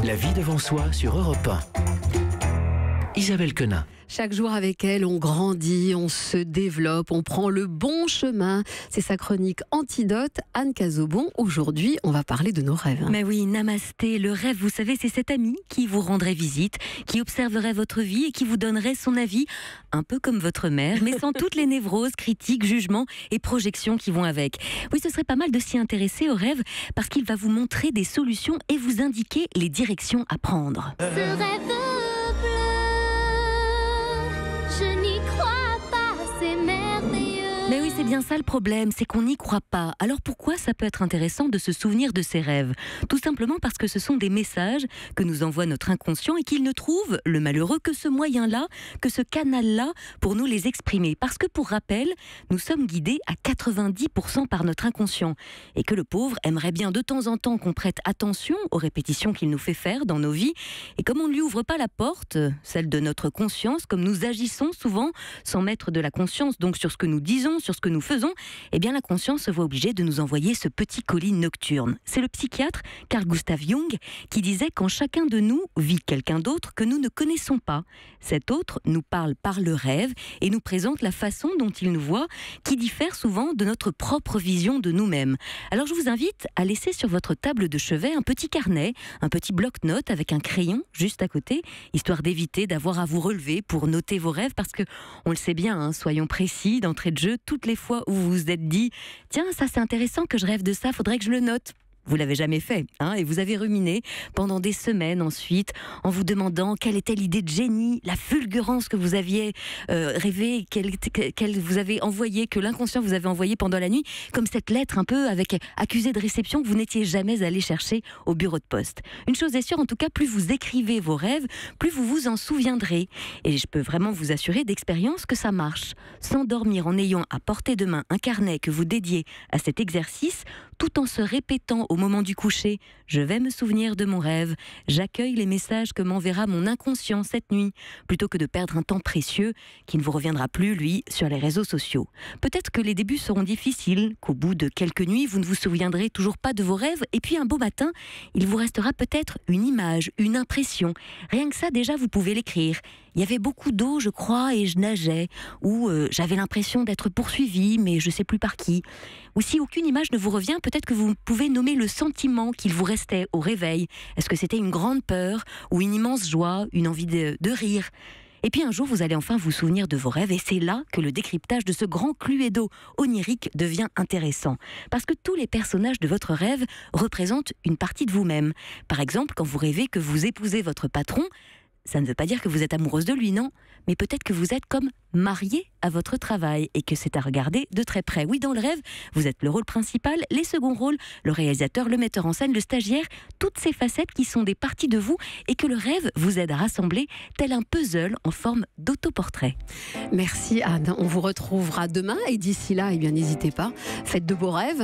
La vie devant soi sur Europe 1. Isabelle Quenin. Chaque jour avec elle, on grandit, on se développe, on prend le bon chemin. C'est sa chronique Antidote, Anne Cazobon. Aujourd'hui, on va parler de nos rêves. Mais oui, namasté, le rêve, vous savez, c'est cet ami qui vous rendrait visite, qui observerait votre vie et qui vous donnerait son avis, un peu comme votre mère, mais sans toutes les névroses, critiques, jugements et projections qui vont avec. Oui, ce serait pas mal de s'y intéresser au rêve parce qu'il va vous montrer des solutions et vous indiquer les directions à prendre. Ce rêve bleu, je n'y crois pas, c'est merveilleux. Mais oui, c'est bien ça le problème, c'est qu'on n'y croit pas. Alors pourquoi ça peut être intéressant de se souvenir de ses rêves ? Tout simplement parce que ce sont des messages que nous envoie notre inconscient et qu'il ne trouve, le malheureux, que ce moyen-là, que ce canal-là pour nous les exprimer. Parce que pour rappel, nous sommes guidés à 90% par notre inconscient. Et que le pauvre aimerait bien de temps en temps qu'on prête attention aux répétitions qu'il nous fait faire dans nos vies. Et comme on ne lui ouvre pas la porte, celle de notre conscience, comme nous agissons souvent sans mettre de la conscience donc sur ce que nous disons, sur ce que nous faisons, eh bien la conscience se voit obligée de nous envoyer ce petit colis nocturne. C'est le psychiatre Carl Gustav Jung qui disait qu'en chacun de nous vit quelqu'un d'autre que nous ne connaissons pas. Cet autre nous parle par le rêve et nous présente la façon dont il nous voit qui diffère souvent de notre propre vision de nous-mêmes. Alors je vous invite à laisser sur votre table de chevet un petit carnet, un petit bloc-notes avec un crayon juste à côté, histoire d'éviter d'avoir à vous relever pour noter vos rêves parce que, on le sait bien, hein, soyons précis d'entrée de jeu, toutes les fois où vous vous êtes dit « Tiens, ça c'est intéressant que je rêve de ça, faudrait que je le note ». Vous l'avez jamais fait, hein, et vous avez ruminé pendant des semaines ensuite en vous demandant quelle était l'idée de génie, la fulgurance que vous aviez rêvé, qu'elle vous avez envoyé, que l'inconscient vous avait envoyé pendant la nuit, comme cette lettre un peu avec accusé de réception que vous n'étiez jamais allé chercher au bureau de poste. Une chose est sûre, en tout cas, plus vous écrivez vos rêves, plus vous vous en souviendrez. Et je peux vraiment vous assurer d'expérience que ça marche. S'endormir en ayant à portée de main un carnet que vous dédiez à cet exercice, tout en se répétant au moment du coucher « Je vais me souvenir de mon rêve, j'accueille les messages que m'enverra mon inconscient cette nuit », plutôt que de perdre un temps précieux qui ne vous reviendra plus, lui, sur les réseaux sociaux. Peut-être que les débuts seront difficiles, qu'au bout de quelques nuits, vous ne vous souviendrez toujours pas de vos rêves, et puis un beau matin, il vous restera peut-être une image, une impression. Rien que ça, déjà, vous pouvez l'écrire. Il y avait beaucoup d'eau, je crois, et je nageais, ou j'avais l'impression d'être poursuivie, mais je ne sais plus par qui. Ou si aucune image ne vous revient, peut-être que vous pouvez nommer le sentiment qu'il vous restait au réveil. Est-ce que c'était une grande peur, ou une immense joie, une envie de rire ? Et puis un jour, vous allez enfin vous souvenir de vos rêves, et c'est là que le décryptage de ce grand Cluedo onirique devient intéressant. Parce que tous les personnages de votre rêve représentent une partie de vous-même. Par exemple, quand vous rêvez que vous épousez votre patron, ça ne veut pas dire que vous êtes amoureuse de lui, non. Mais peut-être que vous êtes comme mariée à votre travail et que c'est à regarder de très près. Oui, dans le rêve, vous êtes le rôle principal, les seconds rôles, le réalisateur, le metteur en scène, le stagiaire, toutes ces facettes qui sont des parties de vous et que le rêve vous aide à rassembler tel un puzzle en forme d'autoportrait. Merci Anne, on vous retrouvera demain et d'ici là, eh bien n'hésitez pas, faites de beaux rêves.